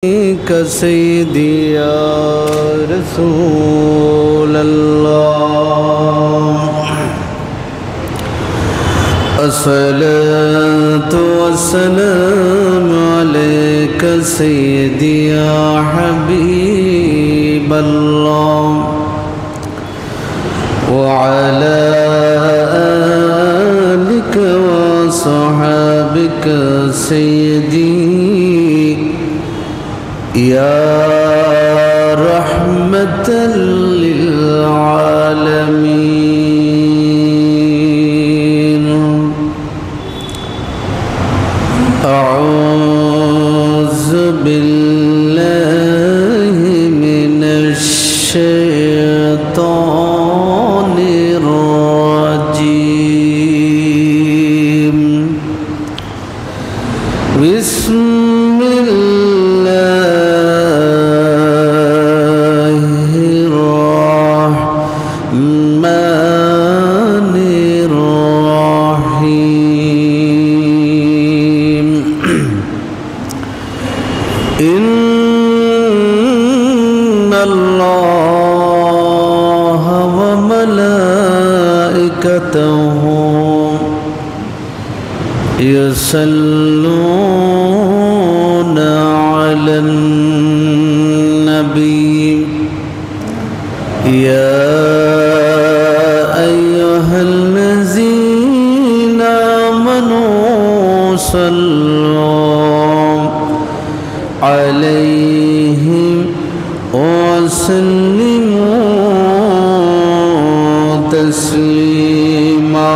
का सय्यदी या रसूल अल्लाह अस्सलातु वस्सलामु अलैका सय्यदी या हबीब अल्लाह व अला आलिका व सहाबिका सय्यदी या रहमतल लिल आलमीन अऊज़ु बिल्लाहि मिनश शैतानिर रजीम यसल्लूना अलन नबी या अय्युहल्लज़ीना आमनू सल्लू अलैहि वसल्लिमू तस्लीमा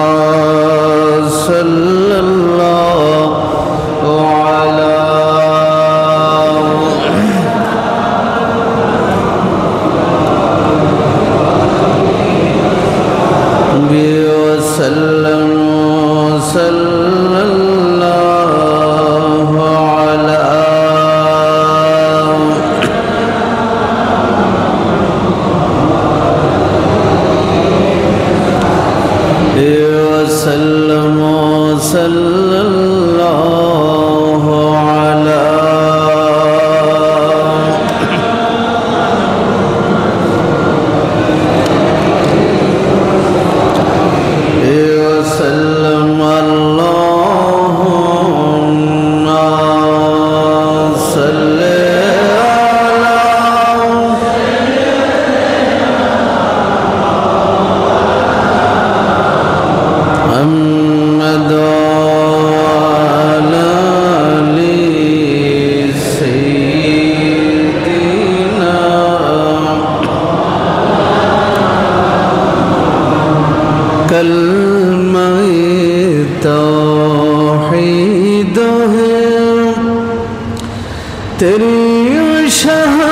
तेरी शहादत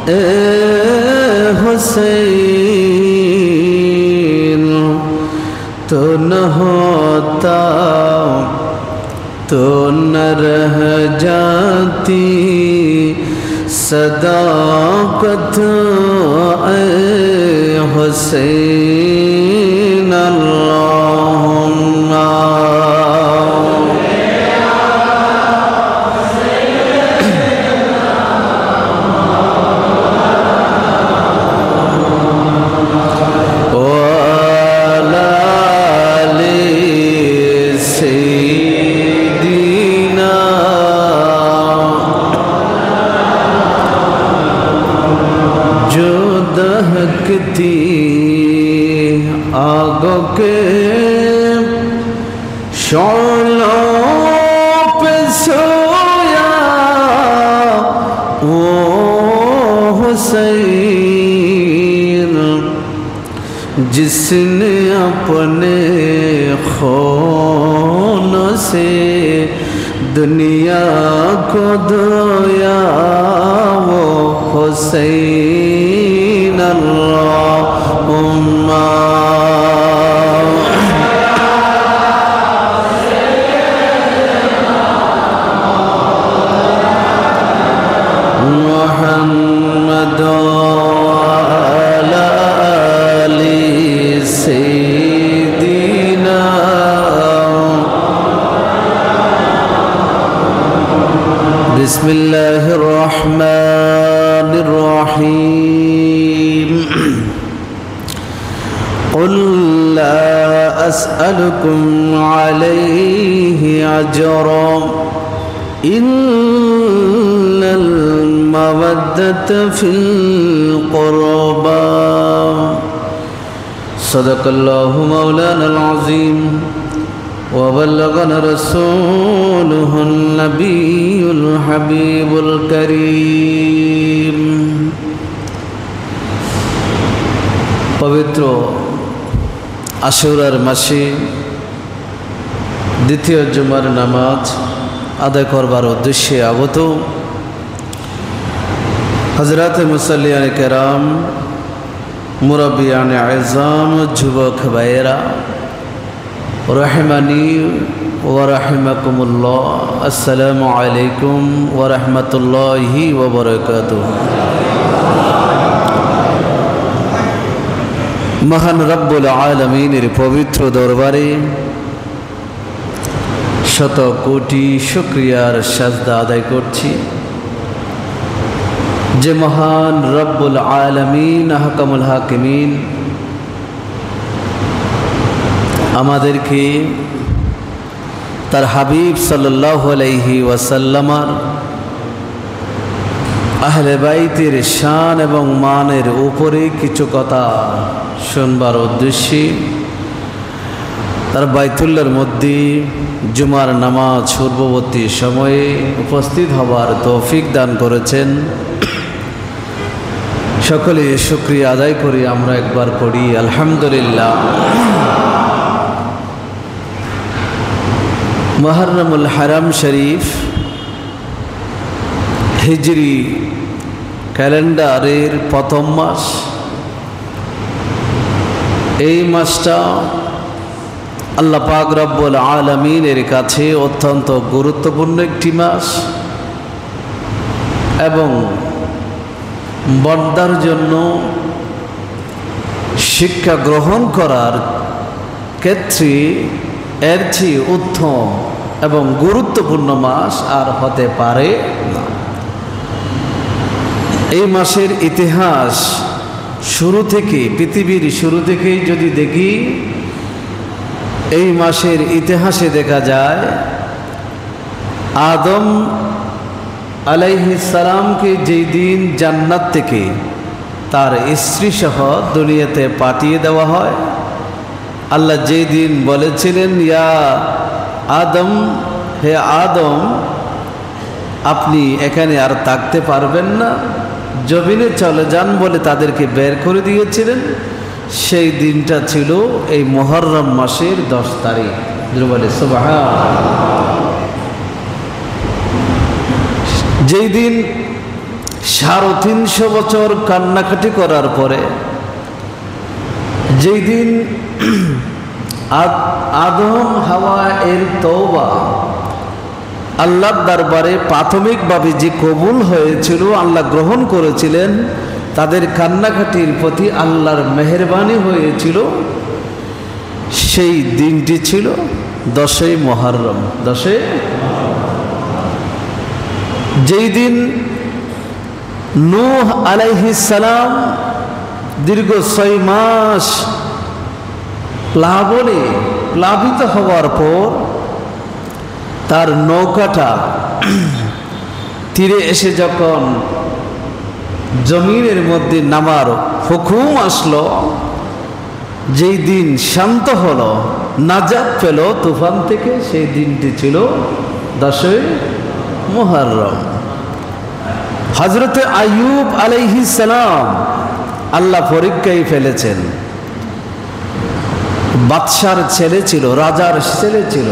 ए हुसैन तो न होता तो न रह जाती सदाकत ए हुसैन अल्लाहुम्मा आगों के शौलों पे सोया वो हुसैन जिसने अपने खून से दुनिया को धोया वो हुसैन अल्लाहुम्मा मुहम्मद अला आलि सय्यिदीना بسم الله الرحمن الرحيم قل لا أسألكم عليه أجرا إلا المودة في القربى صدق الله مولانا العظيم وبلغنا رسوله النبي الحبيب الكريم পবিত্র আশুরার মাসে দ্বিতীয় জুমার নামাজ আদায় করবার উদ্দেশ্যে আগত হযরত মুসাল্লিয়ান কেরাম, মুরব্বিয়ান আযম, যুবক ভাইয়েরা, রহিমানি ওয়া রাহিমাকুমুল্লাহ, আসসালামু আলাইকুম ওয়া রাহমাতুল্লাহি ওয়া বারাকাতুহু। মহান রব্বুল আলামিনের পবিত্র দরবারে শত কোটি শুকরিয়ার সাজদা আদায় করছি যে মহান রব্বুল আলামিন আহকামুল হাকিমিন আমাদেরকে তার হাবিব সাল্লাল্লাহু আলাইহি ওয়াসাল্লামার আহলে বাইতের শান এবং মানের উপরে কিছু কথা শুনবার উদ্দেশ্যে তার বাইতুল্লাহর মধ্যে জুমার নামাজ পূর্ববর্তী সময়ে উপস্থিত হবার তৌফিক দান করেছেন। সকলে শুকরিয়া আদায় করি, আমরা একবার পড়ি আলহামদুলিল্লাহ। মুহররমুল হারাম শরীফ হিজরি ক্যালেন্ডারের প্রথম মাস। এই মাসটা আল্লাহ পাক রব্বুল আলামিনের কাছে অত্যন্ত গুরুত্বপূর্ণ একটি মাস এবং বন্দার জন্য শিক্ষা গ্রহণ করার ক্ষেত্রে এর চেয়ে উত্তম এবং গুরুত্বপূর্ণ মাস আর হতে পারে না। এই মাসের ইতিহাস শুরু থেকে, পৃথিবীর শুরু থেকেই যদি দেখি, এই মাসের ইতিহাসে দেখা যায় আদম আলাইহিস সালামকে যেই দিন জান্নাত থেকে তার স্ত্রী সহ দুনিয়াতে পাঠিয়ে দেওয়া হয়, আল্লাহ যেই দিন বলেছিলেন ইয়া আদম, হে আদম আপনি এখানে আর থাকতে পারবেন না, জমিনে চলে যান বলে তাদেরকে বের করে দিয়েছিলেন, সেই দিনটা ছিল এই মুহররম মাসের 10 তারিখ। বলে সুবহানাল্লাহ। যেই দিন 350 বছর কান্নাকাটি করার পরে, যেই দিন আদম হাওয়া এর তওবা আল্লাহর দরবারে প্রাথমিকভাবে যে কবুল হয়েছিল, আল্লাহ গ্রহণ করেছিলেন, তাদের কান্নাকাটির প্রতি আল্লাহর মেহেরবানি হয়েছিল, সেই দিনটি ছিল 10ই মুহররম। 10 যেই দিন নূহ আলাইহিস সালাম দীর্ঘ 6 মাস প্লাবনে প্লাবিত হওয়ার পর তার নৌকাটা তীরে এসে যখন জমিনের মধ্যে নামার হুকুম আসলো, যেই দিন শান্ত হলো, নাজাত পেল তুফান থেকে, সেই দিনটি ছিল 10ই মুহররম। হযরতে আইয়ুব আলাইহিস সালাম আল্লাহ পরীক্ষায় ফেলেছেন। বাদশার ছেলে ছিল, রাজার ছেলে ছিল,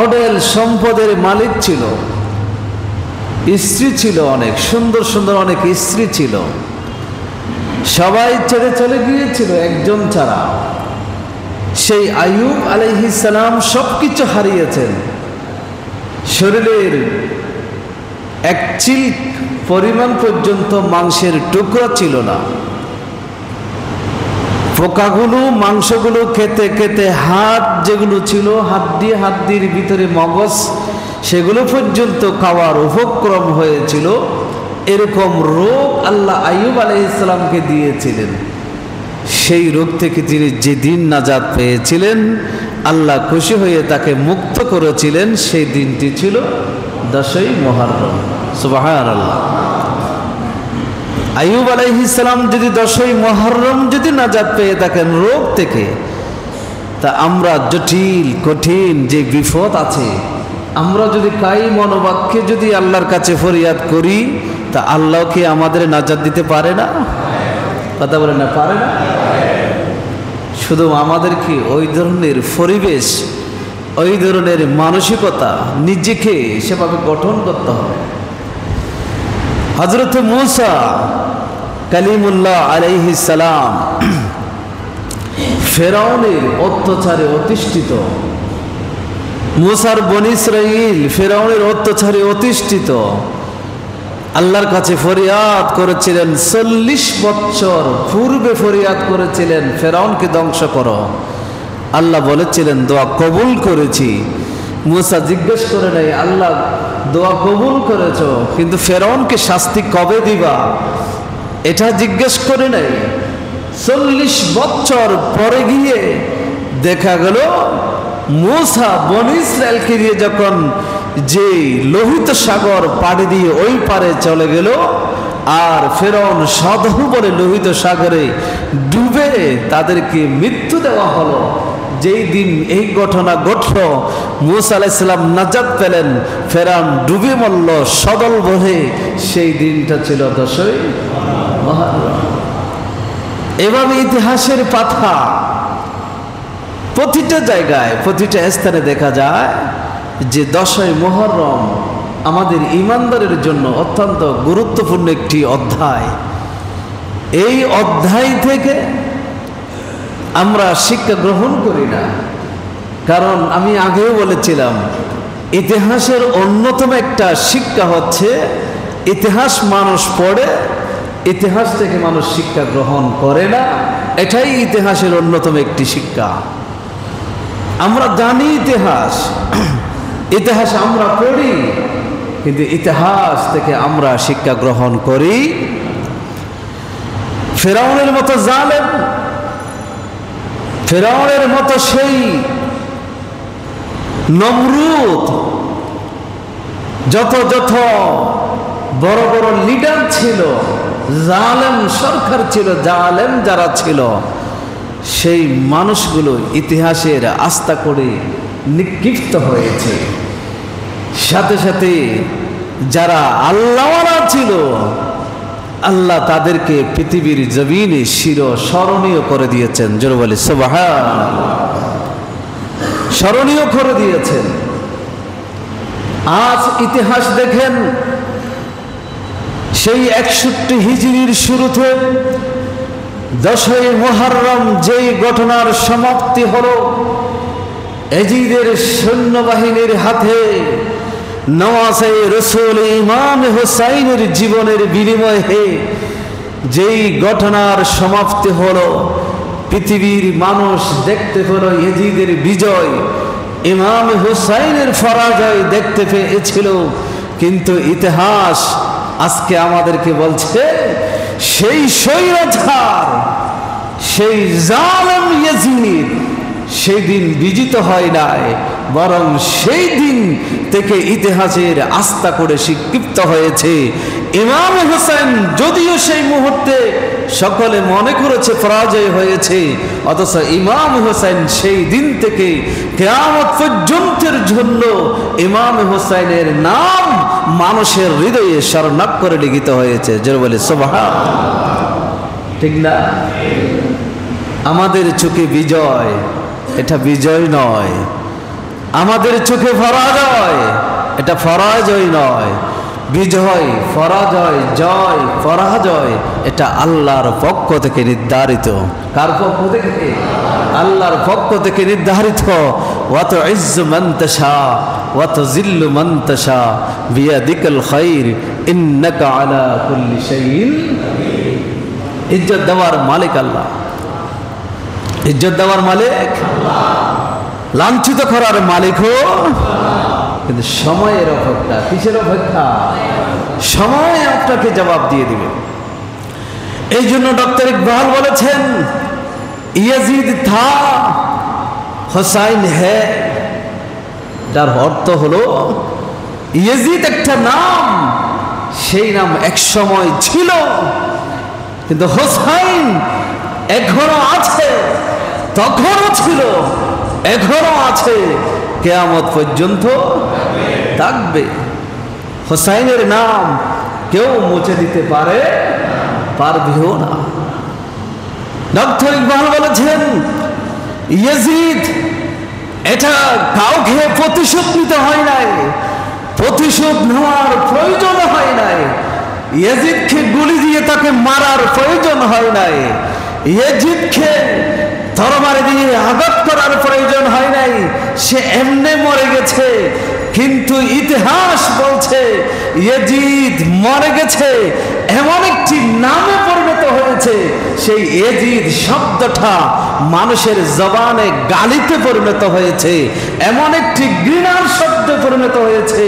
অডেল সম্পদের মালিক ছিল, স্ত্রী ছিল, অনেক সুন্দর সুন্দর অনেক স্ত্রী ছিল, সবাই ছেড়ে চলে গিয়েছিল একজন ছাড়া। সেই আইয়ুব আলাইহিস সালাম সবকিছু হারিয়েছেন, শরীরের এক চিল পরিমাণ পর্যন্ত মাংসের টুকরা ছিল না। পোকাগুলো মাংসগুলো খেতে খেতে হাত যেগুলো ছিল, হাড্ডির ভিতরে মগজ সেগুলো পর্যন্ত খাওয়ার উপক্রম হয়েছিল। এরকম রোগ আল্লাহ আইয়ুব আলাইহিস সালামকে দিয়েছিলেন। সেই রোগ থেকে তিনি যেদিন নাজাত পেয়েছিলেন, আল্লাহ খুশি হয়ে তাকে মুক্ত করেছিলেন, সেই দিনটি ছিল 10ই মুহররম। সুবহানাল্লাহ। আইয়ুব আলাইহিস সালাম যদি 10ই মুহররম যদি নাজাত পেয়ে থাকেন রোগ থেকে, তা আমরা জটিল কঠিন যে বিপদ আছে, আমরা যদি কাই মনোবাক্যে যদি আল্লাহর কাছে ফরিয়াদ করি, তা আল্লাহ কি আমাদের নাজাত দিতে পারে না? কথা বলেন না, পারে না? শুধু আমাদেরকে ওই ধরনের পরিবেশ, ওই ধরনের মানসিকতা নিজেকে সেভাবে গঠন করতে হবে। হযরত মূসা কালিমুল্লাহ আলাইহিস সালাম ফেরাউনের অত্যাচারে অতিষ্ঠিত, মূসার বনী ইসরাঈল ফেরাউনের অত্যাচারে অতিষ্ঠিত, আল্লাহর কাছে ফরিয়াদ করেছিলেন। 40 বছর পূর্বে ফরিয়াদ করেছিলেন, ফেরাউনকে ধ্বংস করো। আল্লাহ বলেছিলেন দোয়া কবুল করেছি। মূসা জিজ্ঞেস করে নাই, আল্লাহ দোয়া কবুল করেছো, কিন্তু ফেরাউনকে শাস্তি কবে দিবা, এটা জিজ্ঞেস করে নাই। 40 বছর পরে গিয়ে দেখা গেল মূসা বনী ইসরাঈলকে নিয়ে যখন যে লোহিত সাগর পাড়ি দিয়ে ওই পারে চলে গেল, আর ফেরাউন সদহু বলে লোহিত সাগরে ডুবে তাদেরকে মৃত্যু দেওয়া হলো। যেই দিন এই ঘটনা ঘটল, মূসা আলাইহিস সালাম নাজাত পেলেন, ফেরাউন ডুবে মরল সদল বলে, সেই দিনটা ছিল 10ই মুহররম। এভাবে ইতিহাসের পাতা প্রতিটা জায়গায় প্রতিটা স্থানে দেখা যায় যে 10ই মুহররম আমাদের ঈমানদারের জন্য অত্যন্ত গুরুত্বপূর্ণ একটি অধ্যায়। এই অধ্যায় থেকে আমরা শিক্ষা গ্রহণ করি না, কারণ আমি আগেও বলেছিলাম ইতিহাসের অন্যতম একটা শিক্ষা হচ্ছে ইতিহাস মানুষ পড়ে, ইতিহাস থেকে মানুষ শিক্ষা গ্রহণ করে না। এটাই ইতিহাসের অন্যতম একটি শিক্ষা। আমরা জানি ইতিহাস, ইতিহাস আমরা পড়ি, কিন্তু ইতিহাস থেকে আমরা শিক্ষা গ্রহণ করি। ফেরাউনের মতো জালেম, ফেরাউনের মতো সেই নমরুদ, যত যত বড় বড় লিডার ছিল, জালেম সরকার ছিল, জালেম যারা ছিল, সেই মানুষগুলো ইতিহাসের আস্থা করে নিক্ষিপ্ত হয়েছে। সাথে সাথে যারা আল্লাহওয়ালা ছিল, আল্লাহ তাদেরকে পৃথিবীর জমিনে স্মরণীয় করে দিয়েছেন। জোরে বলে সুবহানাল্লাহ। স্মরণীয় করে দিয়েছেন। আজ ইতিহাস দেখেন, সেই 61 হিজরির শুরুতে 10ই মুহররম যেই ঘটনার সমাপ্তি হলো, এজিদের সৈন্যবাহিনীর হাতে নওয়াজে রসুল ইমাম হুসাইনের জীবনের বিনিময়ে যেই ঘটনার সমাপ্তি হলো, পৃথিবীর মানুষ দেখতে পেল এজিদের বিজয়, ইমাম হুসাইনের পরাজয় দেখতে পেয়েছিল। কিন্তু ইতিহাস আজকে আমাদেরকে বলছে সেই স্বৈরাচার, সেই জালেম ইয়াজিদ সেই দিন বিজিত হয় নাই, বরং সেই দিন থেকে ইতিহাসের আস্থা করে স্বীকৃত হয়েছে ইমাম হোসেন। যদিও সেই মুহূর্তে সকলে মনে করেছে পরাজয় হয়েছে, অথচ ইমাম হোসেন সেই দিন থেকে কিয়ামত পর্যন্তের জন্য ইমাম হোসেনের নাম মানুষের হৃদয়ে স্বর্ণাক্ষরে লিখিত হয়েছে। জোরে বলে সুবহানাল্লাহ। ঠিক না? আমাদের চোখে বিজয়, এটা বিজয় নয়। আমাদের চোখে পরাজয়, এটা পরাজয় নয়। বিজয়, পরাজয়, জয়, পরাজয় এটা আল্লাহর পক্ষ থেকে নির্ধারিত। কার পক্ষ থেকে? আল্লাহর পক্ষ থেকে নির্ধারিত। ওয়া তুইজ্জু মান তাশা ওয়া তুযিল্লু মান তাশা বিয়াদিকাল খায়র ইন্নাকা আলা কুল্লি শাইইন কাদির। ইজ্জত দেওয়ার মালিক আল্লাহ, ইজ্জত দেওয়ার মালিক আল্লাহ, লাঞ্ছিত করার মালিকও। কিন্তু সময়ের অপেক্ষা। কিসের অপেক্ষা? সময় আপনাকে জবাব দিয়ে দিবে। এই জন্য ডক্টর ইকবাল বলেছেন, ইয়াজিদ থা হুসাইন হ্যায়। যার অর্থ হলো ইয়াজিদ একটা নাম, সেই নাম এক সময় ছিল, কিন্তু হুসাইন এখনো আছে, তখনও ছিল, এখনো আছে, কিয়ামত পর্যন্ত থাকবে। হুসাইনের নাম কেউ মুছে দিতে পারবেও না। ডক্টর ইকবাল বলেছেন, ইয়াজিদ এটা কাউকে প্রতিশোধ নিতে হয় নাই, প্রতিশোধ নেওয়ার প্রয়োজন হয় নাই, ইয়াজিদকে গুলি দিয়ে তাকে মারার প্রয়োজন হয় নাই, ইয়াজিদকে তরবারি দিয়ে আঘাত করার প্রয়োজন হয় নাই, সে এমনি মরে গেছে। কিন্তু ইতিহাস বলছে ইয়াজিদ মরে গেছে, এমন একটি নামে পরিণত হয়েছে, সেই ইয়াজিদ শব্দটা মানুষের জবানে গালিতে পরিণত হয়েছে, এমন একটি ঘৃণার শব্দে পরিণত হয়েছে।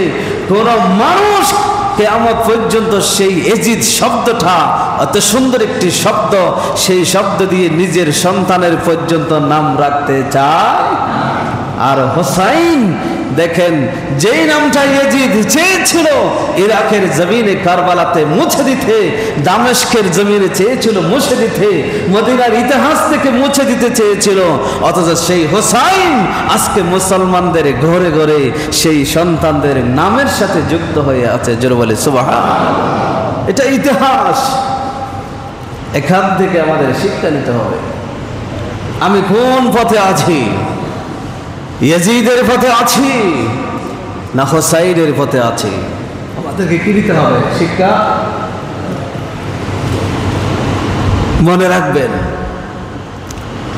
কোন মানুষ কিয়ামত পর্যন্ত সেই ইয়াজিদ শব্দটা, অত সুন্দর একটি শব্দ, সেই শব্দ দিয়ে নিজের সন্তানের পর্যন্ত নাম রাখতে চায়। আর হুসাইন দেখেন, যেই নামটা ইয়াজিদ চেয়েছিল ইরাকের জমিনে কারবালাতে মুছে দিতে, দামেস্কের জমিনে চেয়েছিল মুছে দিতে, মদিনার ইতিহাস থেকে মুছে দিতে চেয়েছিল, অথচ সেই হুসাইন আজকে মুসলমানদের ঘরে ঘরে সেই সন্তানদের নামের সাথে যুক্ত হয়ে আছে। জোরে বলে সুবহানাল্লাহ। এটা ইতিহাস। এখান থেকে আমাদের শিক্ষা নিতে হবে। আমি কোন পথে আছি? ইয়াজিদের পথে আছি না হুসাইনের পথে আছি? আমাদেরকে কি নিতে হবে? শিক্ষা। মনে রাখবেন,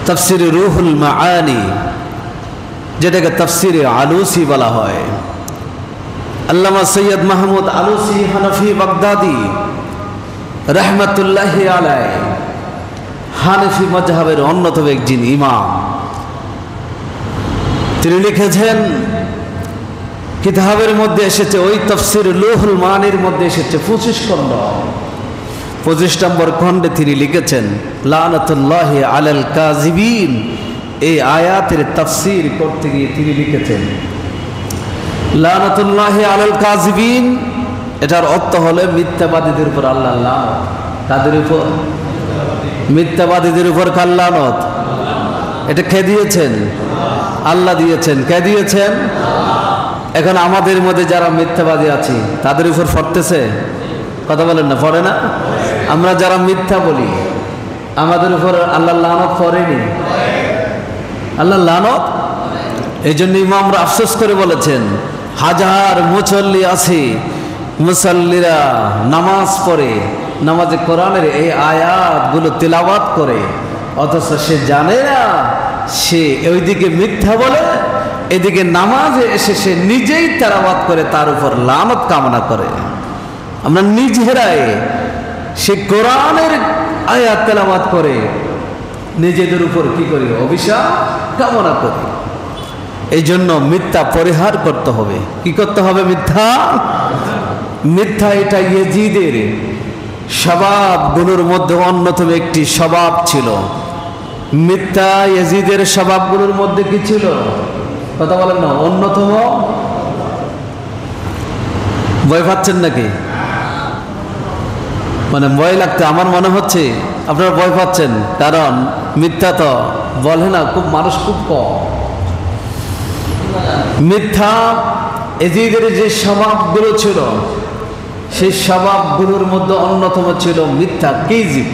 তাফসিরে রুহুল মাআনি, যেটাকে তাফসিরে আলুসি বলা হয়, আল্লামা সৈয়দ মাহমুদ আলুসি হানাফি বাগদাদি রহমতুল্লাহি আলাইহি হানাফি মাযহাবের অন্যতম একজন ইমাম, তিনি লিখেছেন, কিতাবের মধ্যে এসেছে, ওই তাফসির রুহুল মাআনির মধ্যে এসেছে 25 খণ্ড। 25 নম্বর খণ্ডে তিনি লিখেছেন, লানাতুল্লাহি আলাল কাযিবিন। এই আয়াতের তাফসির করতে গিয়ে তিনি লিখেছেন, লানাতুল্লাহি আলাল কাযিবিন, এটার অর্থ হলো মিথ্যাবাদীদের উপর আল্লাহর লানত। তাদের উপর? মিথ্যাবাদীদের উপর কার লানত? এটা কে দিয়েছেন? আল্লাহ দিয়েছেন। কে দিয়েছেন? এখন আমাদের মধ্যে যারা মিথ্যাবাদী আছি তাদের উপর পড়তেছে? কথা বলেন না, পড়ে না? আমরা যারা মিথ্যা বলি আমাদের উপর আল্লাহর লানত পড়েনি? আল্লাহর লানত। এই জন্য ইমামরা আফসোস করে বলেছেন, হাজার মুসল্লি আছে, মুসল্লিরা নামাজ পড়ে, নামাজে কোরআনের এই আয়াতগুলো তিলাওয়াত করে, অথচ সে জানে না, সে ওইদিকে মিথ্যা বলে, এদিকে নামাজে এসে সে নিজেই তেলাওয়াত করে, তার উপর লানত কামনা করে। আমরা নিজেরাই সে কোরআনের আয়াত তেলাওয়াত করে নিজেদের উপর কি করি? অভিশাপ কামনা করি। এই জন্য মিথ্যা পরিহার করতে হবে। কি করতে হবে? মিথ্যা। এটা ইয়াজিদের স্বভাবগুলোর মধ্যে অন্যতম একটি স্বভাব ছিল। মিথ্যা ইয়াজিদের স্বভাবগুলোর মধ্যে কি ছিল? কথা বলেন না, অন্যতম। ভয় পাচ্ছেন নাকি? মানে ভয় লাগতে আমার মনে হচ্ছে আপনারা ভয় পাচ্ছেন, কারণ মিথ্যা তো বলে না, খুব মানুষ খুব কম। মিথ্যা ইয়াজিদের যে স্বভাবগুলো ছিল, সেই স্বভাবগুলোর মধ্যে অন্যতম ছিল মিথ্যা, কিজিব।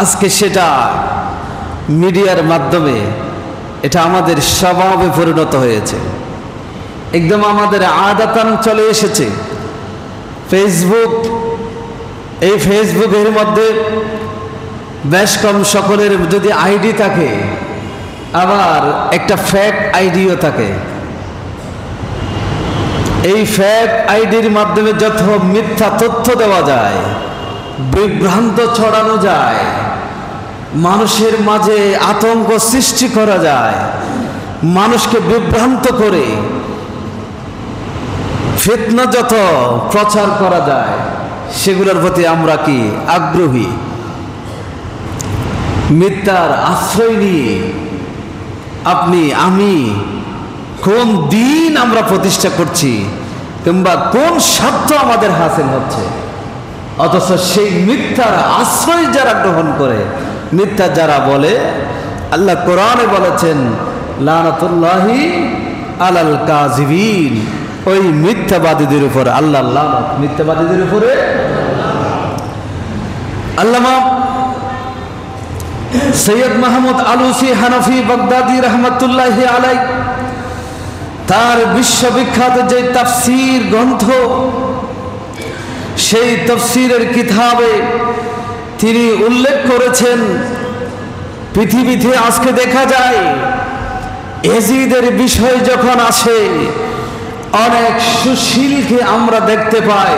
আজকে সেটা মিডিয়ার মাধ্যমে এটা আমাদের স্বভাবে পরিণত হয়েছে, একদম আমাদের আদাতান চলে এসেছে। ফেসবুক, এই ফেসবুকের মধ্যে বেশ কম সকলের যদি আইডি থাকে, আবার একটা ফেক আইডিও থাকে। এই ফেক আইডির মাধ্যমে যত মিথ্যা তথ্য দেওয়া যায়, বিভ্রান্ত ছড়ানো যায়, মানুষের মাঝে আতঙ্ক সৃষ্টি করা যায়, মানুষকে বিভ্রান্ত করে ফিতনা যত প্রচার করা যায় সেগুলোর প্রতি আমরা কি আগ্রহী? মিথ্যার আশ্রয় নিয়ে আপনি আমি কোন দিন আমরা প্রতিষ্ঠা করছি, কিংবা কোন স্বার্থ আমাদের হাসিল হচ্ছে? অথচ সেই মিথ্যার আশ্রয় যারা গ্রহণ করে, মিথ্যা যারা বলে, আল্লাহ কোরআনে বলেছেন লানাতুল্লাহি আলাল কাযিবিন, ওই মিথ্যাবাদীদের উপর আল্লাহ লানত, মিথ্যাবাদীদের উপরে। আল্লামা সৈয়দ মাহমুদ আলুসি হানফি বাগদাদি রহমতুল্লাহি আলাই তার বিশ্ববিখ্যাত যে তাফসীর গ্রন্থ, সেই তাফসীরের কিতাবে তিনি উল্লেখ করেছেন, পৃথিবীতে আজকে দেখা যায় এজিদের বিষয় যখন আসে, অনেক সুশীলকে আমরা দেখতে পাই।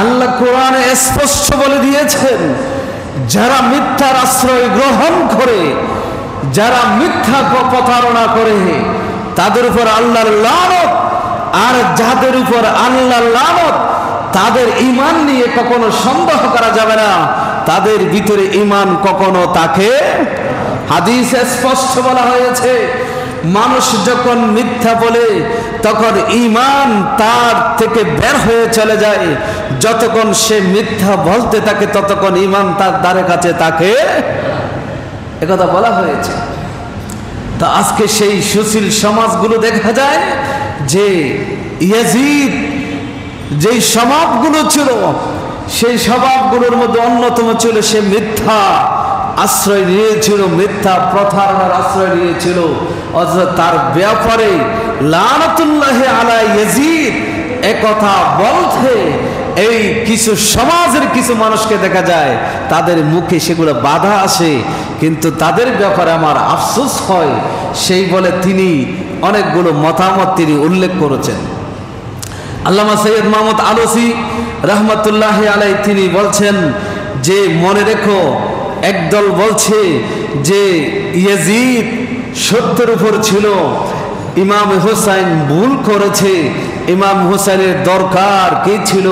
আল্লাহ কোরআনে স্পষ্ট বলে দিয়েছেন, যারা মিথ্যার আশ্রয় গ্রহণ করে, যারা মিথ্যা প্রতারণা করে, তাদের উপর আল্লাহর লানত। আর যাদের উপর আল্লাহর লানত, তাদের ঈমান নিয়ে কখনো সন্দেহ করা যাবে না, তাদের ভিতরে ঈমান কখনো তাকে। হাদিসে স্পষ্ট বলা হয়েছে, মানুষ যখন মিথ্যা বলে তখন ঈমান তার থেকে বের হয়ে চলে যায়। যতক্ষণ সে মিথ্যা বলতে থাকে ততক্ষণ ঈমান তার দ্বারে কাছে তাকে। একথা বলা হয়েছে। তা আজকে সেই সুশীল সমাজগুলো দেখা যায় যে ইয়াজিদ যেই স্বভাবগুলো ছিল, সেই স্বভাবগুলোর মধ্যে অন্যতম ছিল সে মিথ্যা আশ্রয় নিয়েছিল, মিথ্যা প্রতারণার আশ্রয় নিয়েছিল। অথচ তার ব্যাপারে লানাতুল্লাহি আলা ইয়াজিদ একথা বলতে এই কিছু সমাজের কিছু মানুষকে দেখা যায়, তাদের মুখে সেগুলো বাধা আসে, কিন্তু তাদের ব্যাপারে আমার আফসোস হয়। সেই বলে তিনি অনেকগুলো মতামত তিনি উল্লেখ করেছেন। আল্লামা সৈয়দ মাহমুদ আলুসি রহমতুল্লাহি আলাইহি তিনি বলছেন যে, মনে রেখো, একদল বলছে যে ইয়াজিদ সত্যের উপর ছিল, ইমাম হুসাইন ভুল করেছে, ইমাম হুসাইনের দরকার কি ছিল,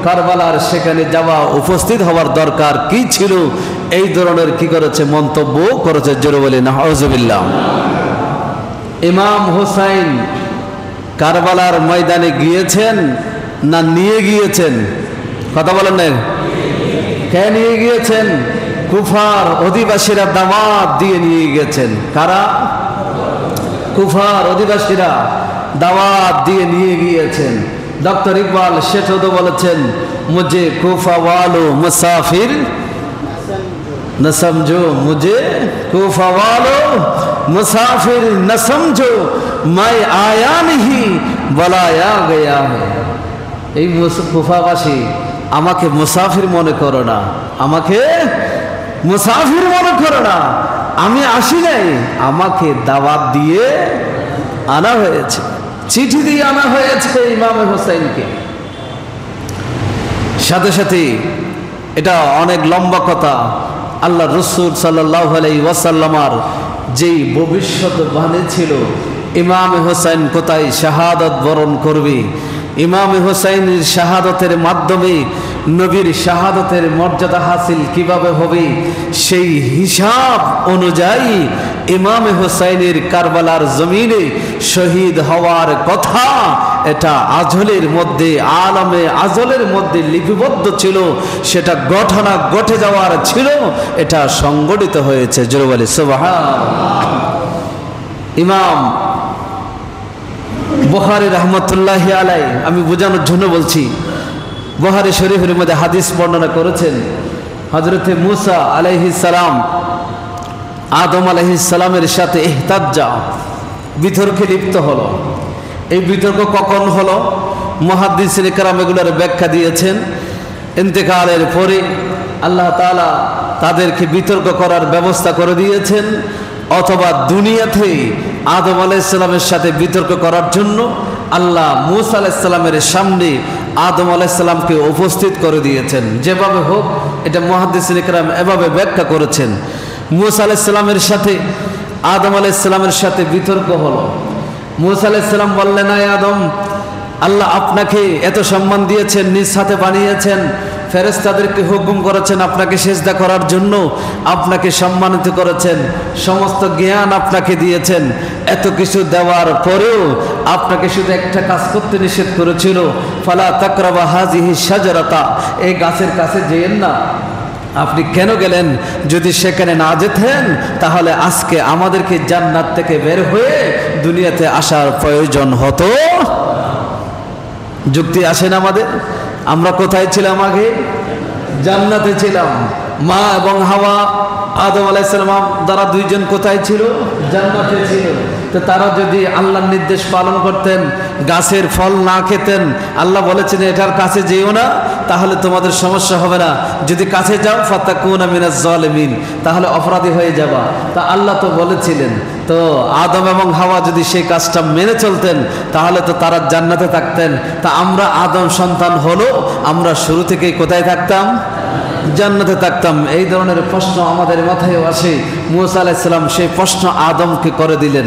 কারবালার সেখানে যাওয়া, উপস্থিত হওয়ার দরকার কি ছিল, এই ধরনের কি করেছে মন্তব্য করেছে। জোরে বলে নাউজুবিল্লাহ। ইমাম হুসাইন কারবালার ময়দানে গিয়েছেন না নিয়ে গিয়েছেন? কথা বলেন না। কে নিয়ে গিয়েছেন? কুফার অধিবাসীরা দাওয়াত দিয়ে নিয়ে গেছেন। কারা? কুফার অধিবাসীরা দাওয়াত দিয়ে নিয়ে গিয়েছেন। ডক্টর ইকবাল শেঠও বলেছেন, মুঝে কুফা ওয়ালো মুসাফির न समझो, मुझे कुफा वालो मुसाफिर न समझो, मैं आया नहीं बुलाया गया है। এই কুফাবাসী আমাকে মুসাফির মনে করো না, আমাকে মুসাফির মনে করো না, আমি আসি নাই, আমাকে দাওয়াত দিয়ে আনা হয়েছে, চিঠি দিয়ে আনা হয়েছে ইমাম হুসাইনকে। সাথে সাথে এটা অনেক লম্বা কথা, আল্লাহ রসুল সাল্লাল্লাহু আলাইহি ওয়াসাল্লামার যেই ভবিষ্যৎবাণী ছিল, ইমাম হুসাইন কোথায় শাহাদাত বরণ করবে, ইমাম হুসাইনের শাহাদাতের মাধ্যমে নবীর শাহাদাতের মর্যাদা হাসিল কিভাবে হবে, সেই হিসাব অনুযায়ী ইমাম হুসাইনের কারবালার জমিনে শহীদ হওয়ার কথা এটা আজলের মধ্যে, আলমে আজলের মধ্যে লিপিবদ্ধ ছিল, সেটা ঘটনা ঘটে যাওয়ার ছিল, এটা সংগঠিত হয়েছে। জোরে বলে সুবহানাল্লাহ। ইমাম বুখারী রাহমাতুল্লাহি আলাইহি, আমি বোঝানোর জন্য বলছি, বুখারী শরীফের মধ্যে হাদিস বর্ণনা করেছেন, হযরতে মুসা আলাইহিস সালাম আদম আলাইহিস সালামের সাথে ইহতাজ্জা, বিতর্কে লিপ্ত হলো। এই বিতর্ক কখন হলো? মুহাদ্দিসিনে কেরাম এগুলোর ব্যাখ্যা দিয়েছেন, ইন্তেকালের পরে আল্লাহ তাআলা তাদেরকে বিতর্ক করার ব্যবস্থা করে দিয়েছেন, অথবা দুনিয়াতে আদম আলাইহিস সালামের সাথে বিতর্ক করার জন্য আল্লাহ মুসা আলাইহিস সালামের সামনে আদম আলাইহিস সালামকে উপস্থিত করে দিয়েছেন। যেভাবে হোক, এটা মুহাদ্দিসিনে কেরাম এভাবে ব্যাখ্যা করেছেন। মুসা আলাইহিস সালামের সাথে আদম আলাইহিস সালামের সাথে বিতর্ক হলো। মুসা আলাইহিস সালাম বললেন, আয় আদম, আল্লাহ আপনাকে এত সম্মান দিয়েছেন, নিজ হাতে বানিয়েছেন, ফেরেশতাদেরকে হুকুম করেছেন আপনাকে সিজদা করার জন্য, আপনাকে সম্মানিত করেছেন, সমস্ত জ্ঞান আপনাকে দিয়েছেন। এত কিছু দেওয়ার পরেও আপনাকে শুধু একটা কাজ করতে নিষেধ করেছিল, ফালা তাকরাবা হাযিহি শাজারাতা, এই গাছের কাছে যেয়েন না। আপনি কেন গেলেন? যদি সেখানে না যেতেন তাহলে আজকে আমাদেরকে জান্নাত থেকে বের হয়ে দুনিয়াতে আসার প্রয়োজন হতো। যুক্তি আসেন আমাদের? আমরা কোথায় ছিলাম আগে? জান্নাতে ছিলাম। মা এবং হাওয়া, আদম আলাইহিস সালাম দ্বারা দুইজন কোথায় ছিল? জান্নাতে ছিল। তো তারা যদি আল্লাহর নির্দেশ পালন করতেন, গাছের ফল না খেতেন, আল্লাহ বলেছেন এটার কাছে যেও না, তাহলে তোমাদের সমস্যা হবে না। যদি কাছে যাও ফাতাকুনা মিনাজ জালিমিন, তাহলে অপরাধী হয়ে যাবা। তা আল্লাহ তো বলেছিলেন। তো আদম এবং হাওয়া যদি সেই কাজটা মেনে চলতেন তাহলে তো তারা জান্নাতে থাকতেন। তা আমরা আদম সন্তান হলো, আমরা শুরু থেকেই কোথায় থাকতাম? জান্নাতে থাকতাম। এই ধরনের প্রশ্ন আমাদের মাথায় আসে। মুসা আলাইহিস সালাম সেই প্রশ্ন আদমকে করে দিলেন।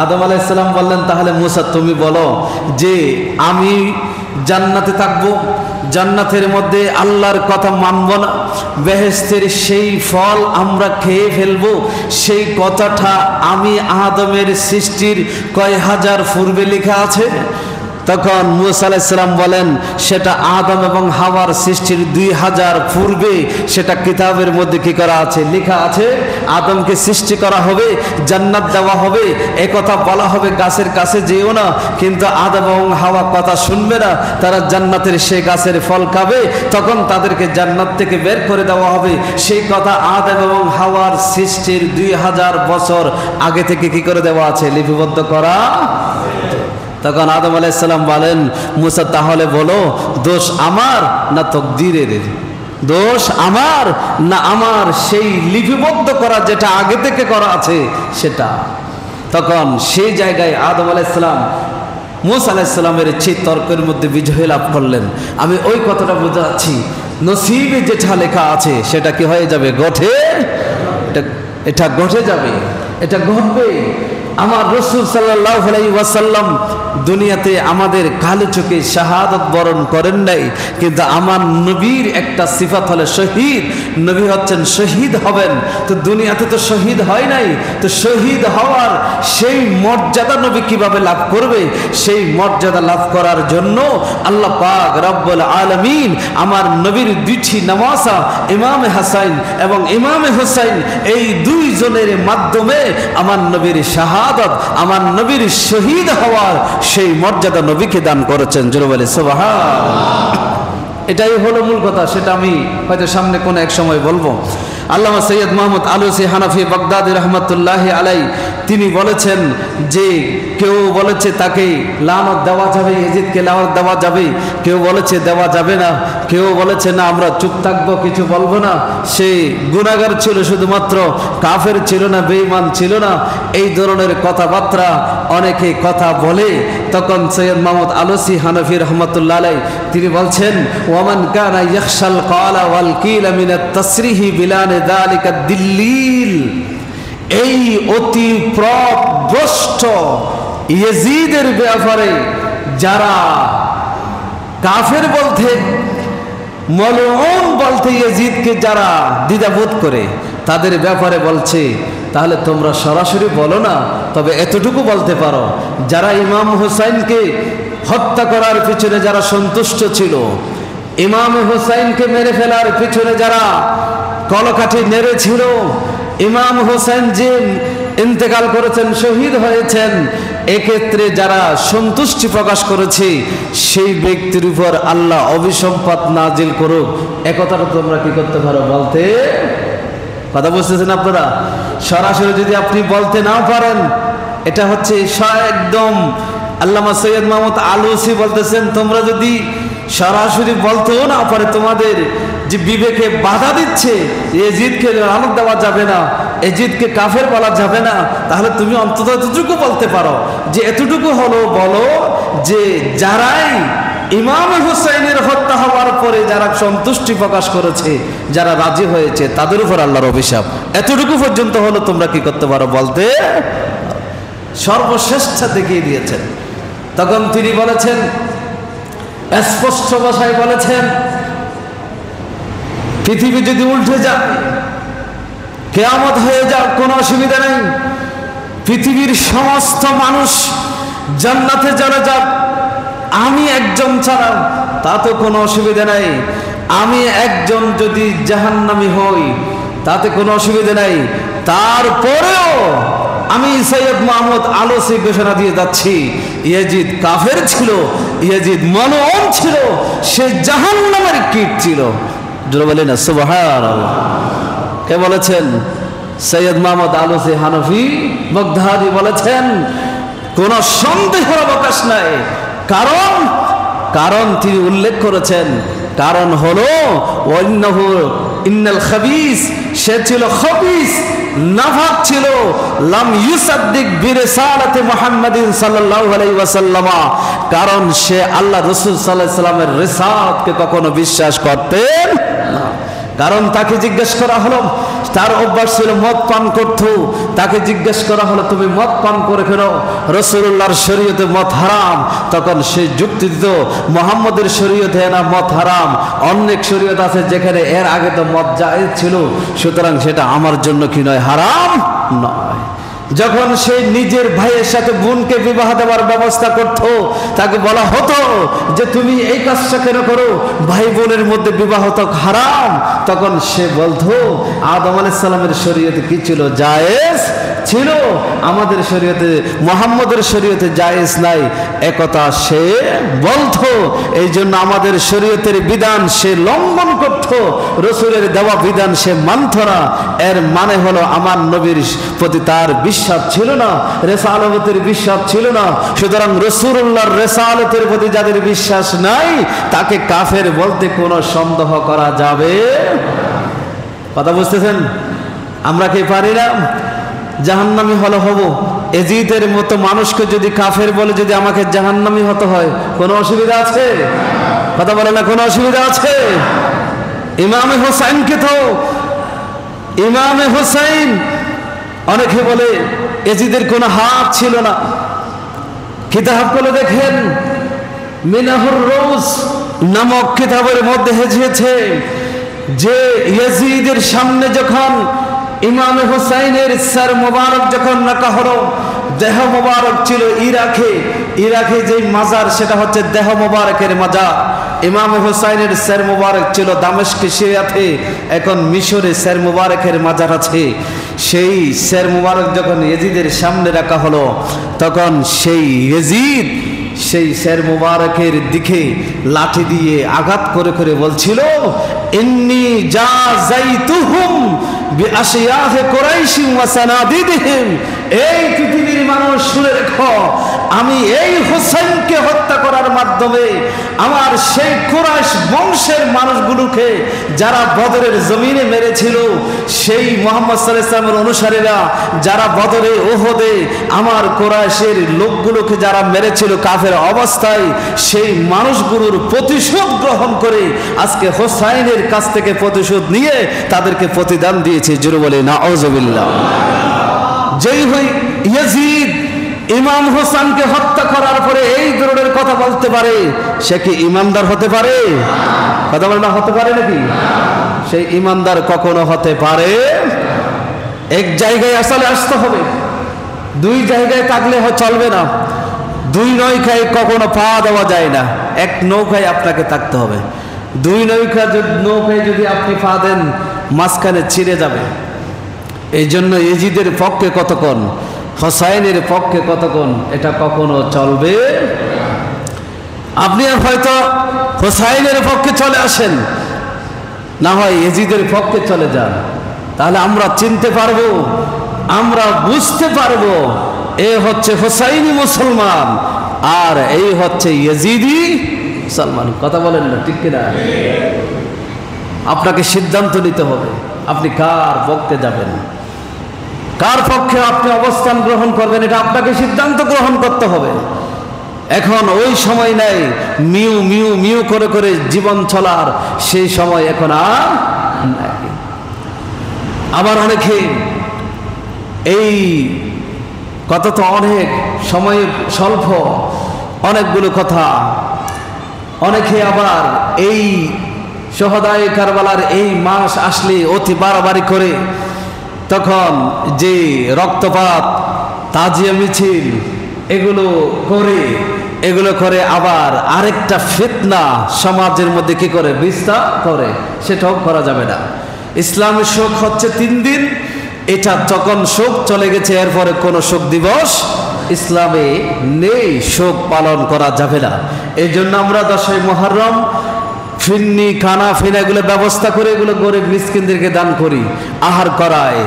আদম আলাইহিস সালাম বললেন, তাহলে মুসা তুমি বলো যে আমি জান্নাতে থাকবো, জান্নাতের মধ্যে আল্লাহর কথা মানব না, বেহেশতের সেই ফল আমরা খেয়ে ফেলবো, সেই কথাটা আমি আদমের সৃষ্টির কয় হাজার পূর্বে লেখা আছে? তখন মুসা আলাইহিস সালাম বলেন, সেটা আদম এবং হাওয়ার সৃষ্টির 2000 পূর্বে সেটা কিতাবের মধ্যে কি করা আছে? লেখা আছে। আদমকে সৃষ্টি করা হবে, জান্নাত দেওয়া হবে, একথা বলা হবে গাছের কাছে যেও না, কিন্তু আদম এবং হাওয়া কথা শুনবে না, তারা জান্নাতের সেই গাছের ফল খাবে, তখন তাদেরকে জান্নাত থেকে বের করে দেওয়া হবে। সেই কথা আদম এবং হাওয়ার সৃষ্টির 2000 বছর আগে থেকে কি করে দেওয়া আছে? লিপিবদ্ধ করা। তখন আদম আলাইহিস সালাম বলেন, মুসা তাহলে বলো দোষ আমার না তকদিরের? দোষ আমার না আমার সেই লিপিবদ্ধ করা যেটা আগে থেকে করা আছে সেটা? তখন সেই জায়গায় আদম আলাইহিস সালাম মুসা আলাইহিস সালামের সেই তর্কের মধ্যে বিজয় লাভ করলেন। আমি ওই কথাটা বোঝাচ্ছি, নসিবে যেটা লেখা আছে সেটা কি হয়ে যাবে? ঘটে। এটা ঘটে যাবে, এটা ঘটবে। আমার রাসূল সাল্লাল্লাহু আলাইহি ওয়াসাল্লাম দুনিয়াতে আমাদের কালো চোখে শাহাদাত বরণ করেন নাই, কিন্তু আমার নবীর একটা সিফাত হলো শহীদ। নবী হচ্ছেন শহীদ হবেন। তো দুনিয়াতে তো শহীদ হয় নাই, তো শহীদ হওয়ার সেই মর্যাদা নবী কিভাবে লাভ করবে? সেই মর্যাদা লাভ করার জন্য আল্লাহ পাক রব্বুল আলামিন আমার নবীর দুইটি নামাজা ইমামে হাসান এবং ইমামে হুসাইন, এই দুইজনের মাধ্যমে আমার নবীর শাহাদাত, আমার নবীর শহীদ হওয়ার সেই মর্যাদা নবীকে দান করেছেন। জোরে বলে সুবহানাল্লাহ। এটাই হলো মূল কথা, সেটা আমি হয়তো সামনে কোনো এক সময় বলবো। আল্লামা সৈয়দ মোহাম্মদ আলুসি হানাফি বাগদাদি রহমতুল্লাহি আলাই তিনি বলেছেন যে কেউ বলেছে তাকে লানত দেওয়া যাবে, ইয়াজিদকে লানত দেওয়া যাবে, কেউ বলেছে দেওয়া যাবে না, কেউ বলেছে না আমরা চুপ থাকবো, কিছু বলবো না। সে গুনাহগার ছিল, শুধুমাত্র কাফের ছিল না, বেঈমান ছিল না। এই ধরনের কথাবার্তা অনেকে কথা বলে। তখন সৈয়দ মোহাম্মদ আলুসি হানাফি রহমতুল্লাহ আলাই তিনি বলছেন, ওয়ামান কানা ইয়াখশাল ক্বালা ওয়াল কিলা মিনাত তাসরিহি বিলান যালিকা দিল্লিল, এই অতি ভ্রষ্ট ইয়াজিদের ব্যাপারে যারা কাফের বলতে, মলউন বলতে ইয়াজিদকে যারা দ্বিধাবোধ করে, তাদের ব্যাপারে বলছে, তাহলে তোমরা সরাসরি বলো না, তবে এতটুকু বলতে পারো, যারা ইমাম হুসাইনকে হত্যা করার পিছনে যারা সন্তুষ্ট ছিল, ইমাম হুসাইনকে মেরে ফেলার পিছনে যারা কলকাঠি নেড়েছিল, ইমাম হুসাইন যে ইন্তেকাল করেছেন, শহীদ হয়েছেন, এক্ষেত্রে যারা সন্তুষ্টি প্রকাশ করেছে, সেই ব্যক্তির উপর আল্লাহ অভিসম্পাত নাজিল করুক, একথাটা তোমরা কি করতে পারো? বলতে। কথা বুঝতেছেন আপনারা? সরাসরি যদি আপনি বলতে না পারেন, এটা হচ্ছে একদম আল্লামা সৈয়দ মোহাম্মদ আলুসি বলতেছেন, তোমরা যদি সরাসরি বলতেও না পারে, তোমাদের যে বিবেকে বাধা দিচ্ছে, ইয়াজিদকে লানত দেওয়া যাবে না, ইয়াজিদকে কাফের বলা যাবে না, তাহলে তুমি অন্তত এতটুকু বলতে পারো যে এতটুকু হলো বলো যে যারাই ইমাম হুসাইনের হত্যা হওয়ার পরে যারা সন্তুষ্টি প্রকাশ করেছে, যারা রাজি হয়েছে, তাদের উপর আল্লাহর অভিশাপ। এতটুকু পর্যন্ত হলো তোমরা কি করতে পারো? বলতে। সর্বশ্রেষ্ঠ দেখিয়ে দিয়েছেন। তখন তিনি বলেছেন, স্পষ্ট ভাষায় বলেছেন, পৃথিবী যদি উল্টে যায়, কিয়ামত হয়ে যাক, কোনো অসুবিধা নেই। পৃথিবীর সমস্ত মানুষ জান্নাতে চলে যাক, আমি একজন ছাড়া, তাতে কোনো অসুবিধা নাই। আমি একজন যদি জাহান্নামী হই, তাতে কোনো অসুবিধা নাই। তারপরেও আমি সৈয়দ মোহাম্মদ আলোচি ঘোষণা দিয়ে যাচ্ছি, ইয়াজিদ কাফের ছিল, ইয়াজিদ মালউন ছিল, সে জাহান্নামের কীট ছিল। জোরে বলেন না সুবহানাল্লাহ। কে বলেছেন? সৈয়দ মোহাম্মদ আলোচি হানফি বাগদাদি বলেছেন, কোন সন্দেহের অবকাশ নাই। কারণ তিনি উল্লেখ করেছেন, কারণ হলো ওয়ান্নাহু ইন্নাল খাবিস, সে ছিল খবিস, নাফাক ছিল, লাম ইউসাদ্দিক বিরিসালাতি মুহাম্মাদিন সাল্লাল্লাহু আলাইহি ওয়াসাল্লাম, কারণ সে আল্লাহ রাসূল সাল্লাল্লাহু আলাইহি ওয়াসাল্লামের রিসালাতকে কখনো বিশ্বাস করতেন না। কারণ তাকে জিজ্ঞেস করা হলো, তার অভ্যাস ছিল মদ পান করত, তাকে জিজ্ঞেস করা হলো তুমি মদ পান করে কেন? রাসূলুল্লাহর শরীয়তে মদ হারাম। তখন সে যুক্তি দিত, মুহাম্মদের শরীয়তে না মদ হারাম, অনেক শরীয়ত আছে যেখানে এর আগে তো মদ জায়েজ ছিল, সুতরাং সেটা আমার জন্য কি নয়, হারাম নয়। যখন সে নিজের ভাইয়ের সাথে বোনকে বিবাহ দেওয়ার ব্যবস্থা করত, তাকে বলা হতো যে তুমি এই কাজটা কেন করো, ভাই বোনের মধ্যে বিবাহ তো হারাম। তখন সে বলতো আদম আলাইহিস সালামের শরীয়তে কি ছিল, জায়েজ ছিল, আমাদের শরীয়তে, মুহাম্মদের শরীয়তে জায়েজ নাই, একথা সে বলতো। এই জন্য আমাদের শরীয়তের বিধান সে লঙ্ঘন করত, রাসূলের দেওয়া বিধান সে মানত না। এর মানে হলো আমার নবীর প্রতি তার বিশ্বাস ছিল না, রিসালাতের বিশ্বাস ছিল না। সুতরাং রাসূলুল্লাহর রিসালাতের প্রতি যাদের বিশ্বাস নাই, তাকে কাফের বলতে কোনো সন্দেহ করা যাবে। কথা বুঝতেছেন? আমরা কি পারি না? জাহান্নামী হলো হব। এজিদের মতো মানুষকে যদি কাফের বলে যদি আমাকে জাহান্নামী হতে হয়, কোনো অসুবিধা আছে? কথা বলে না, কোনো অসুবিধা আছে? ইমামে হোসাইনকে তো, ইমামে হোসাইন, অনেকে বলে এজিদের কোনো হাত ছিল না। কিতাবগুলো দেখেন, মিনাহুর রোজ নামক কিতাবের মধ্যে এসেছে যে ইয়াজিদের সামনে যখন ইমামে হোসাইনের স্যার মোবারক যখন রাখা হলো, দেহ মোবারক ছিল ইরাকে যে মাজার, সেটা হচ্ছে দেহ মোবারকের মাজার। ইমামে হোসাইনের স্যার মোবারক ছিল দামেস্কে সিরিয়াতে, এখন মিশরে স্যার মোবারকের মাজার আছে। সেই স্যার মোবারক যখন ইয়াজিদের সামনে রাখা হলো, তখন সেই ইয়াজিদ সেই স্যার মোবারকের দিকে লাঠি দিয়ে আঘাত করে করে বলছিল, ইন্নী জাযাইতুহুম বিআশিয়াহি কুরাইশ ওয়া সানাদিদিহিম, এই পৃথিবীর মানুষ শুনে রেখো, আমি এই হোসেনকে হত্যা করার মাধ্যমে আমার সেই কুরাইশ বংশের মানুষগুলোকে যারা বদরের জমিনে মেরেছিল, সেই মুহাম্মদ সাল্লাল্লাহু আলাইহি ওয়াসাল্লামের অনুসারীরা যারা বদরে ওহদে আমার কুরাইশের লোকগুলোকে যারা মেরেছিল কাফের অবস্থায়, সেই মানুষগুলোর প্রতিশোধ গ্রহণ করে আজকে হোসাইনের কাছ থেকে প্রতিশোধ নিয়ে তাদেরকে প্রতিদান দিয়েছে। জোরে বলে নাউযুবিল্লাহ। যেই হই ইয়াজিদ ইমাম হোসেনকে হত্যা করার পরে এই ধরনের কথা বলতে পারে, সে কি ইমানদার হতে পারে? কথা বলে না, হতে পারে নাকি? সেই ইমানদার কখনো হতে পারে? এক জায়গায় আসলে আসতে হবে, দুই জায়গায় থাকলে চলবে না। দুই নৌকায় কখনো পা দেওয়া যায় না, এক নৌকায় আপনাকে থাকতে হবে। দুই নৌকায় যদি আপনি পা দেন, মাঝখানে ছিঁড়ে যাবে। এই জন্য ইয়াজিদের পক্ষে কতক্ষণ, হোসাইনের পক্ষে কতক্ষণ, এটা কখনো চলবে। আপনি হয়তো হোসাইনের পক্ষে চলে আসেন, না হয় ইয়াজিদের পক্ষে চলে যান, তাহলে আমরা চিনতে পারবো, আমরা বুঝতে পারবো এ হচ্ছে হোসাইনি মুসলমান আর এই হচ্ছে ইয়াজিদি মুসলমান। কথা বলেন না, ঠিক কিনা? আপনাকে সিদ্ধান্ত নিতে হবে, আপনি কার পক্ষে যাবেন, কার পক্ষে আপনি অবস্থান গ্রহণ করবেন, এটা আপনাকে সিদ্ধান্ত গ্রহণ করতে হবে। এখন ওই সময় নাই মিউ মিউ মিউ করে করে জীবন চলার, সেই সময় এখন আর নাই। আবার অনেকে এই কথা তো অনেক সময় স্বল্প, অনেকগুলো কথা অনেকে আবার এই শহদায়ে কারবালার এই মাস আসলে অতি বাড়াবাড়ি করে, তখন যে রক্তপাত, তাজিয়া মিছিল এগুলো করে আবার আরেকটা ফিতনা সমাজের মধ্যে কি করে বিস্তার করে, সেটাও করা যাবে না। ইসলামের শোক হচ্ছে 3 দিন, এটা যখন শোক চলে গেছে এরপরে কোনো শোক দিবস ইসলামে নেই, শোক পালন করা যাবে না। এই জন্য আমরা 10ই মুহররম ফিন্নি খানা ফিনা এগুলো ব্যবস্থা করে এগুলো গরিব মিসকিনদেরকে দান করি, আহার করায়,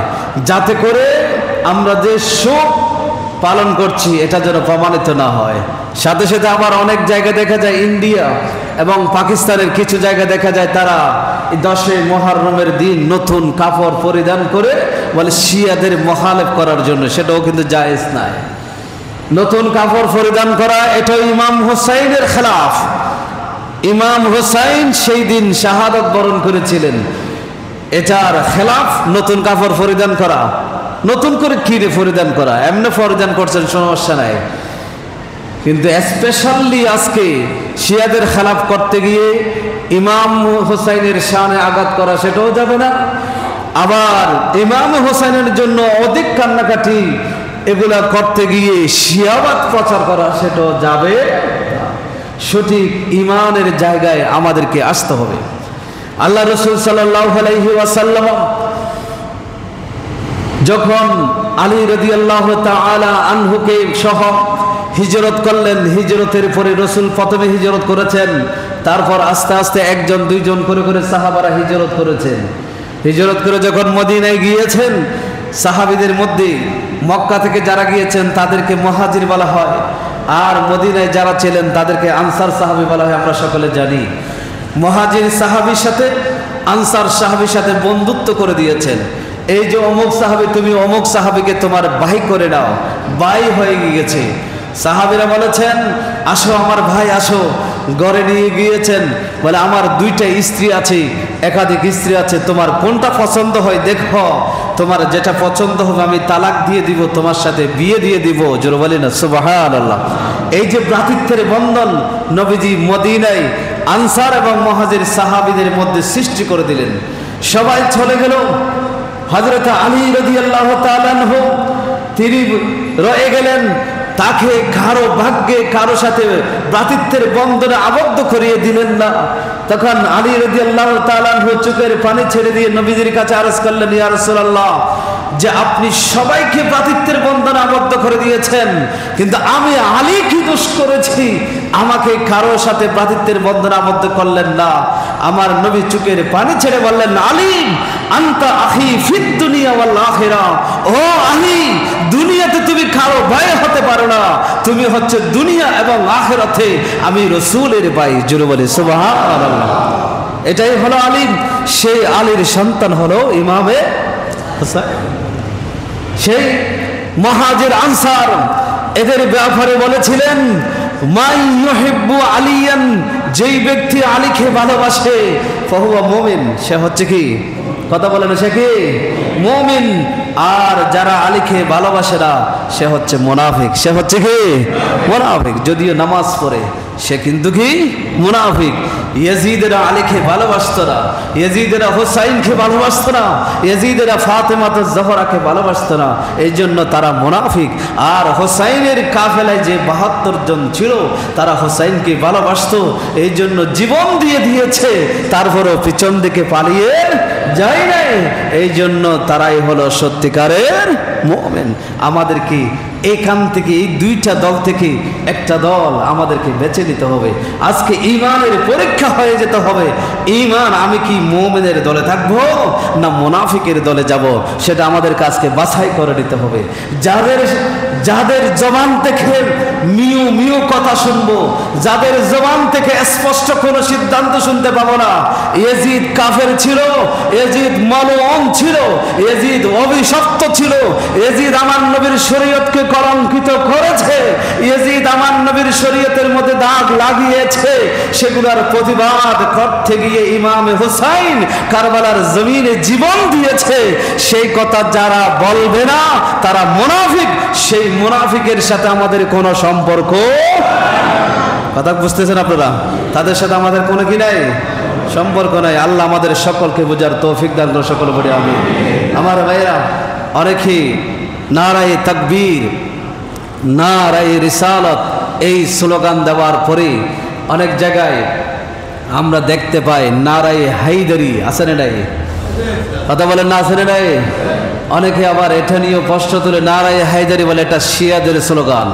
যাতে করে আমরা যে শোক পালন করছি এটা যেন প্রমাণিত না হয়। সাথে সাথে আবার অনেক জায়গায় দেখা যায়, ইন্ডিয়া এবং পাকিস্তানের কিছু জায়গায় দেখা যায় তারা 10ই মুহররমের দিন নতুন কাপড় পরিধান করে বলে শিয়াদের মোখালেফ করার জন্য, সেটাও কিন্তু জায়েজ নাই। নতুন কাপড় পরিধান করা এটা ইমাম হুসাইনের খেলাফ। ইমাম হুসাইন সেই দিন শাহাদাত বরণ করেছিলেন, এটার খেলাফ নতুন কাপড় পরিধান করা। নতুন করে কিনে পরিধান করা, এমনি পরিধান করছেন সমস্যা নাই, কিন্তু স্পেশালি আজকে শিয়াদের খেলাফ করতে গিয়ে ইমাম হুসাইনের শানে আঘাত করা সেটাও যাবে না। আবার ইমাম হুসাইনের জন্য অধিক কান্নাকাটি এগুলা করতে গিয়ে শিয়াবাদ প্রচার করা সেটাও যাবে। সঠিক ইমানের জায়গায় আমাদেরকে আসতে হবে। আল্লাহ রাসূল সাল্লাল্লাহু আলাইহি ওয়াসাল্লাম যখন আলী রাদিয়াল্লাহু তাআলা আনহুকে সহ হিজরত করলেন, হিজরতের পরে রাসূল প্রথমে হিজরত করেছেন, তারপর আস্তে আস্তে 1জন 2জন করে করে সাহাবারা হিজরত করেছেন। হিজরত করে যখন মদিনায় গিয়েছেন, সাহাবীদের মধ্যে মক্কা থেকে যারা গিয়েছেন তাদেরকে মুহাজির বলা হয়, আর মদিনায় যারা ছিলেন তাদেরকে আনসার সাহাবী বলা হয়। আমরা সকলে জানি মুহাজির সাহাবীর সাথে আনসার সাহাবীর সাথে বন্ধুত্ব করে দিয়েছেন। এই যে অমুক সাহাবী, তুমি অমুক সাহাবীকে তোমার ভাই করে নাও, ভাই হয়ে গিয়েছে। সাহাবীরা বলেছেন, আসো আমার ভাই আসো। ঘরে নিয়ে গিয়েছেন, বলে আমার 2টা স্ত্রী আছে, একাধিক স্ত্রী আছে, তোমার কোনটা পছন্দ হয় দেখো, তোমার যেটা পছন্দ হবে আমি তালাক দিয়ে দিব, তোমার সাথে বিয়ে দিয়ে দিব। জোরে বলি না সুবহানাল্লাহ। এই যে ভ্রাতৃত্বের বন্ধন নবীজি মদিনায় আনসার এবং মুহাজির সাহাবীদের মধ্যে সৃষ্টি করে দিলেন। সবাই চলে গেল, হযরত আলী রাদিয়াল্লাহু তাআলা আনহু তিনি রয়ে গেলেন। তাকে কারো ভাগ্যে কারো সাথে ভ্রাতৃত্বের বন্ধনে আবদ্ধ করিয়ে দিলেন না। তখন আলী রাদিয়াল্লাহু তাআলা আনহু চোখের পানি ছেড়ে দিয়ে নবীজির কাছে আরজ করলেন, ইয়া রাসূলুল্লাহ, যে আপনি সবাইকে ভ্রাতৃত্বের বন্ধনে আবদ্ধ করে দিয়েছেন, কিন্তু আমি আলী কি দোষ করেছি আমাকে কারো সাথে ভ্রাতৃত্বের বন্ধনে আবদ্ধ করলেন না? আমার নবী চোখের পানি ছেড়ে বললেন, আলী আনতা আখি ফিদ দুনিয়া ওয়াল আখিরা। ও আলী, দুনিয়াতে তুমি কারো ভাই হতে পারো না, তুমি হচ্ছে দুনিয়া এবং আখিরাতে আমি রাসূলের ভাই। জোরে বলে সুবহানাল্লাহ। এটাই হলো আলী। সেই আলীর সন্তান হলো ইমামে হুসাইন। সেই মুহাজির আনসার এদের ব্যাপারে বলেছিলেন, মান ইউহিব্বু আলিয়ান, যেই ব্যক্তি আলীকে ভালোবাসে, ফাহুয়া মুমিন, সে হচ্ছে কি, কথা বলেন, সে কি মুমিন। আর যারা আলীকে ভালোবাসে না সে হচ্ছে মুনাফিক, সে হচ্ছে কি মুনাফিক। যদিও নামাজ পড়ে সে কিন্তু কি মুনাফিক। ইয়াজিদেরা আলীকে ভালোবাসতো না, ইয়াজিদেরা হুসাইনকে ভালোবাসতো না, ইয়াজিদেরা ফাতেমাতুজ জোহরাকে ভালোবাসতো না, এই জন্য তারা মুনাফিক। আর হুসাইনের কাফেলায় যে 72 জন ছিল তারা হুসাইনকে ভালোবাসতো, এই জন্য জীবন দিয়ে দিয়েছে, তারপরও পিছন দিকে পালিয়ে যায় নাই। এই জন্য তারাই হলো সত্যিকারের মুমিন। আমাদেরকে এখান থেকে এই 2টা দল থেকে একটা দল আমাদেরকে বেছে নিতে হবে। আজকে ঈমানের পরীক্ষা হয়ে যেতে হবে, ঈমান আমি কি মুমিনের দলে থাকবো না মুনাফিকের দলে যাব, সেটা আমাদের কাজকে বাছাই করে নিতে হবে। যাদের জবান থেকে মিউ মিউ কথা শুনবো, যাদের জবান থেকে স্পষ্ট কোনো সিদ্ধান্ত শুনতে পাবো না। ইয়াজিদ কাফের ছিল, ইয়াজিদ মালউন ছিল, ইয়াজিদ অভিশপ্ত ছিল, ইয়াজিদ আমার নবীর শরীয়তকে কলঙ্কিত করেছে, ইয়াজিদ আমার নবীর শরীয়তের মধ্যে দাগ লাগিয়েছে, সেগুলোর প্রতিবাদ করতে গিয়ে ইমাম হুসাইন কারবালার জমিনে জীবন দিয়েছে। সেই কথা যারা বলবে না তারা মুনাফিক। সেই মুনাফিকের সাথে আমাদের কোনো সম্পর্ক কথা বুঝতেছেন আপনারা? তাদের সাথে আমাদের কোনো কি নাই, সম্পর্ক নাই। আল্লাহ আমাদের সকলকে বোঝার তৌফিক দান করে, সকল বলি আমিন। আমার ভাইয়েরা, অনেকেই নারায়ে তাকবীর, নারায়ে রিসালাত এই স্লোগান দেওয়ার পরে অনেক জায়গায় আমরা দেখতে পাই নারায়ে হায়দারি, আছে না নাই? কথা বলেন না, আছে না নাই? অনেকে আবার এটা নিয়েও প্রশ্ন তুলে নারায়ে হায়দারি বলে এটা শিয়াদের স্লোগান।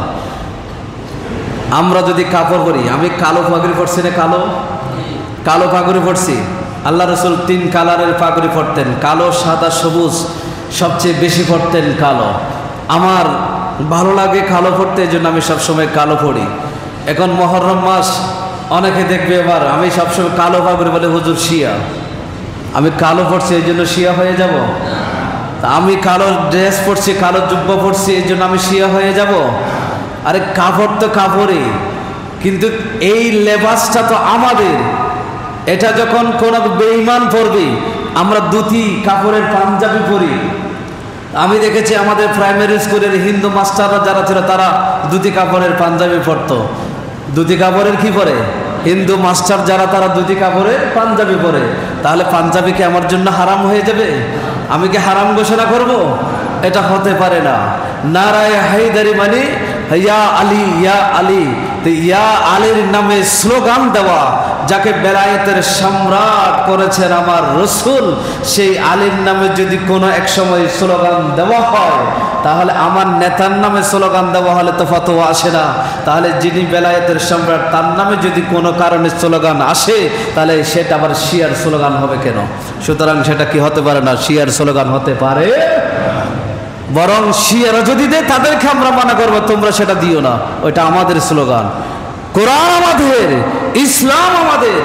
আমরা যদি কাপড় পরি, আমি কালো পাগড়ি পরছি না, কালো পাগড়ি পরছি। আল্লাহ রসুল 3 কালারের পাগড়ি পরতেন, কালো, সাদা, সবুজ, সবচেয়ে বেশি পরতেন কালো। আমার ভালো লাগে কালো পরতে, এই জন্য আমি সবসময় কালো পরি। এখন মহররম মাস, অনেকে দেখবে এবার আমি সবসময় কালো পাগড়ি বলে হুজুর শিয়া, আমি কালো পরছি এই জন্য শিয়া হয়ে যাব? আমি কালো ড্রেস পরছি, কালো জুব্বা পরছি এই জন্য আমি শিয়া হয়ে যাব? আরে কাপড় তো কাপড়ই, কিন্তু এই লেবাসটা তো আমাদের। এটা যখন কোনো বেঈমান পরবে, আমরা ধুতি কাপড়ের পাঞ্জাবি পরি। আমি দেখেছি আমাদের প্রাইমারি স্কুলের হিন্দু মাস্টাররা যারা ছিল তারা ধুতি কাপড়ের পাঞ্জাবি পরতো। ধুতি কাপড়ের কি পরে? হিন্দু মাস্টার যারা তারা ধুতি কাপড়ের পাঞ্জাবি পরে। তাহলে পাঞ্জাবি কি আমার জন্য হারাম হয়ে যাবে? আমি কি হারাম ঘোষণা করব? এটা হতে পারে না। নারায়ে হায়দারি মানে ইয়া আলী, ইয়া আলী। তো ইয়া আলীর নামে স্লোগান দেওয়া, যাকে বেলায়েতের সম্রাট করেছেন আমার রসুল, সেই আলীর নামে যদি কোনো এক সময় স্লোগান দেওয়া হয়, তাহলে আমার নেতার নামে স্লোগান দেওয়া হলে তো ফতোয়া আসে না। তাহলে যিনি বেলায়েতের সম্রাট তার নামে যদি কোনো কারণে স্লোগান আসে, তাহলে সেটা আবার শিয়ার স্লোগান হবে কেন? সুতরাং সেটা কি হতে পারে না, শিয়ার স্লোগান হতে পারে। বরং শিয়ারা যদি দেয় তাদেরকে আমরা মানা করবো, তোমরা সেটা দিও না, ওইটা আমাদের স্লোগান। কোরআন আমাদের, ইসলাম আমাদের।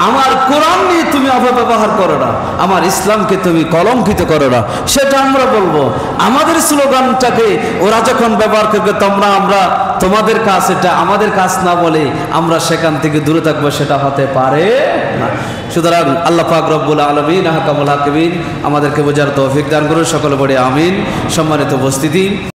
আমার কোরআন নিয়ে তুমি অপব্যবহার করো না, আমার ইসলামকে তুমি কলঙ্কিত করো না, সেটা আমরা বলবো। আমাদের স্লোগানটাকে ওরা যখন ব্যবহার করবে, আমরা তোমাদের কাজ, এটা আমাদের কাজ না বলে আমরা সেখান থেকে দূরে থাকবো, সেটা হতে পারে না। সুতরাং আল্লাহ পাক রব্বুল আলামিন আহকামুল হাকিমিন আমাদেরকে বোঝার তৌফিক দান করুন, সকলে বলে আমিন। সম্মানিত উপস্থিতি,